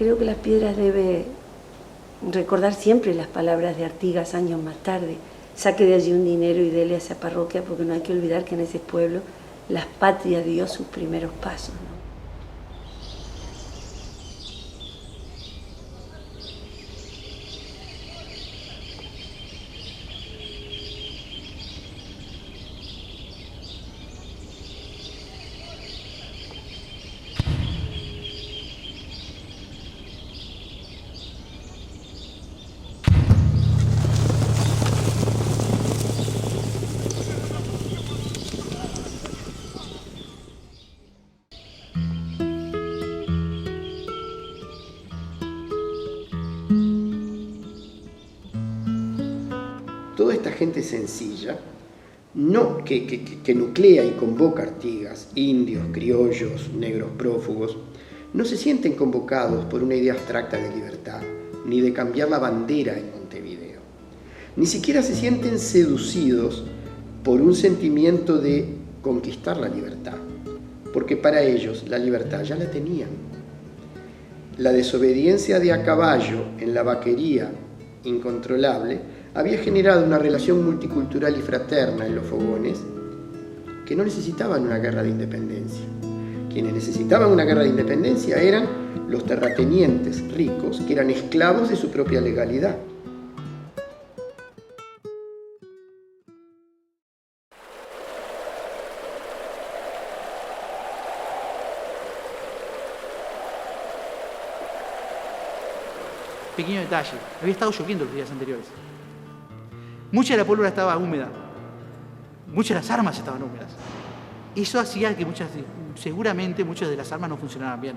Creo que Las Piedras debe recordar siempre las palabras de Artigas años más tarde. Saque de allí un dinero y dele a esa parroquia, porque no hay que olvidar que en ese pueblo Las Patrias dio sus primeros pasos, ¿no? Toda esta gente sencilla, no que nuclea y convoca a Artigas, indios, criollos, negros prófugos, no se sienten convocados por una idea abstracta de libertad, ni de cambiar la bandera en Montevideo. Ni siquiera se sienten seducidos por un sentimiento de conquistar la libertad, porque para ellos la libertad ya la tenían. La desobediencia de a caballo en la vaquería incontrolable había generado una relación multicultural y fraterna en los fogones que no necesitaban una guerra de independencia. Quienes necesitaban una guerra de independencia eran los terratenientes ricos, que eran esclavos de su propia legalidad. Pequeño detalle, había estado lloviendo los días anteriores. Mucha de la pólvora estaba húmeda, muchas de las armas estaban húmedas. Eso hacía que seguramente muchas de las armas no funcionaran bien.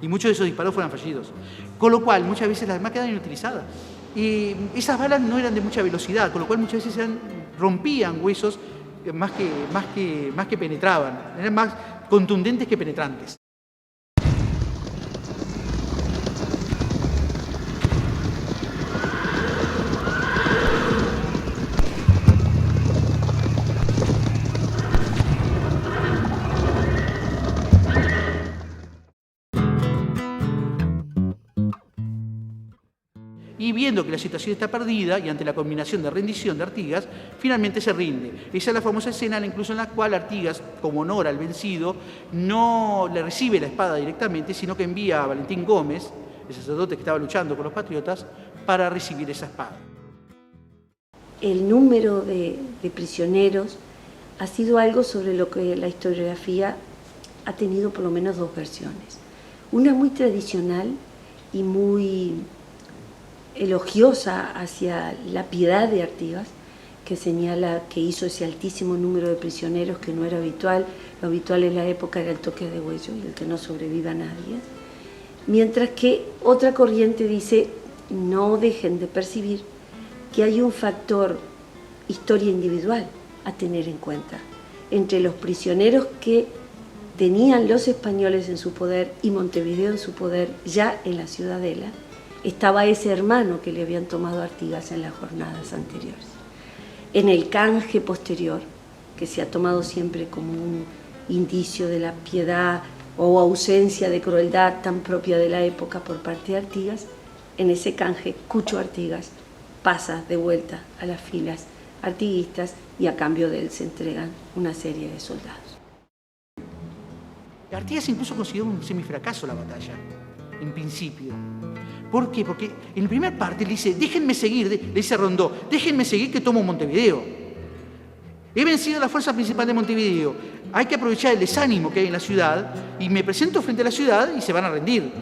Y muchos de esos disparos fueran fallidos. Con lo cual, muchas veces las armas quedaban inutilizadas. Y esas balas no eran de mucha velocidad, con lo cual muchas veces rompían huesos más que penetraban. Eran más contundentes que penetrantes. Y viendo que la situación está perdida y ante la combinación de rendición de Artigas, finalmente se rinde. Esa es la famosa escena incluso en la cual Artigas, como honor al vencido, no le recibe la espada directamente, sino que envía a Valentín Gómez, el sacerdote que estaba luchando con los patriotas, para recibir esa espada. El número de prisioneros ha sido algo sobre lo que la historiografía ha tenido por lo menos dos versiones. Una muy tradicional y muy elogiosa hacia la piedad de Artigas, que señala que hizo ese altísimo número de prisioneros que no era habitual. Lo habitual en la época era el toque de huello y el que no sobreviva nadie. Mientras que otra corriente dice, no dejen de percibir que hay un factor historia individual a tener en cuenta. Entre los prisioneros que tenían los españoles en su poder y Montevideo en su poder ya en la ciudadela, estaba ese hermano que le habían tomado a Artigas en las jornadas anteriores. En el canje posterior, que se ha tomado siempre como un indicio de la piedad o ausencia de crueldad tan propia de la época por parte de Artigas, en ese canje Cucho Artigas pasa de vuelta a las filas artiguistas y a cambio de él se entregan una serie de soldados. Artigas incluso consiguió un semifracaso la batalla, en principio. ¿Por qué? Porque en la primera parte le dice, déjenme seguir, le dice a Rondó, déjenme seguir que tomo Montevideo. He vencido a la fuerza principal de Montevideo. Hay que aprovechar el desánimo que hay en la ciudad y me presento frente a la ciudad y se van a rendir.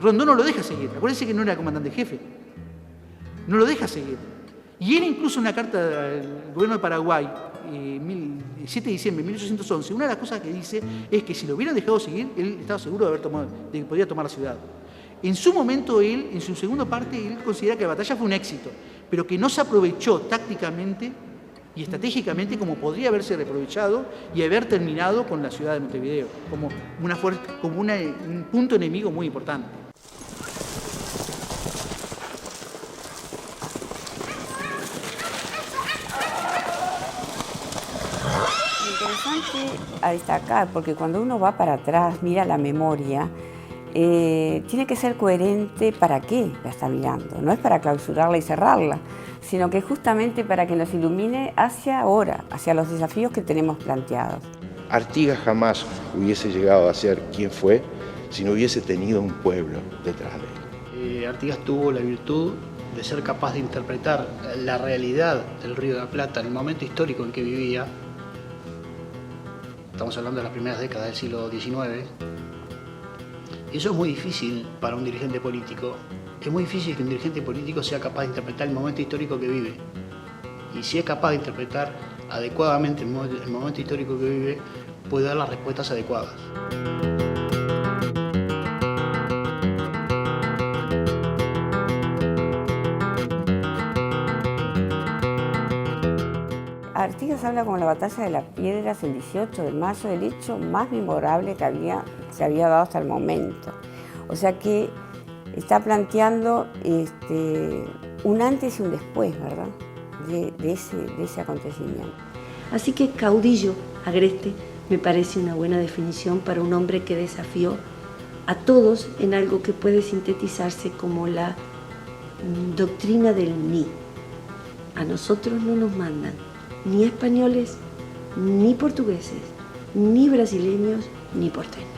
Rondó no lo deja seguir. Acuérdense que no era comandante jefe. No lo deja seguir. Y él incluso en una carta al gobierno de Paraguay, 7 de diciembre de 1811, una de las cosas que dice es que si lo hubieran dejado seguir, él estaba seguro de que podía tomar la ciudad. En su momento, él, en su segunda parte, él considera que la batalla fue un éxito, pero que no se aprovechó tácticamente y estratégicamente como podría haberse aprovechado y haber terminado con la ciudad de Montevideo, como un punto enemigo muy importante. Interesante a destacar, porque cuando uno va para atrás, mira la memoria, tiene que ser coherente. ¿Para qué la está mirando? No es para clausurarla y cerrarla, sino que justamente para que nos ilumine hacia ahora, hacia los desafíos que tenemos planteados. Artigas jamás hubiese llegado a ser quien fue si no hubiese tenido un pueblo detrás de él. Artigas tuvo la virtud de ser capaz de interpretar la realidad del Río de la Plata en el momento histórico en que vivía. Estamos hablando de las primeras décadas del siglo XIX. Y eso es muy difícil para un dirigente político. Es muy difícil que un dirigente político sea capaz de interpretar el momento histórico que vive. Y si es capaz de interpretar adecuadamente el momento histórico que vive, puede dar las respuestas adecuadas. Artigas habla como la batalla de las piedras el 18 de mayo, el hecho más memorable que se había dado hasta el momento. O sea que está planteando un antes y un después, ¿verdad?, de ese acontecimiento. Así que caudillo agreste me parece una buena definición para un hombre que desafió a todos en algo que puede sintetizarse como la doctrina del ni. A nosotros no nos mandan ni españoles, ni portugueses, ni brasileños, ni porteños.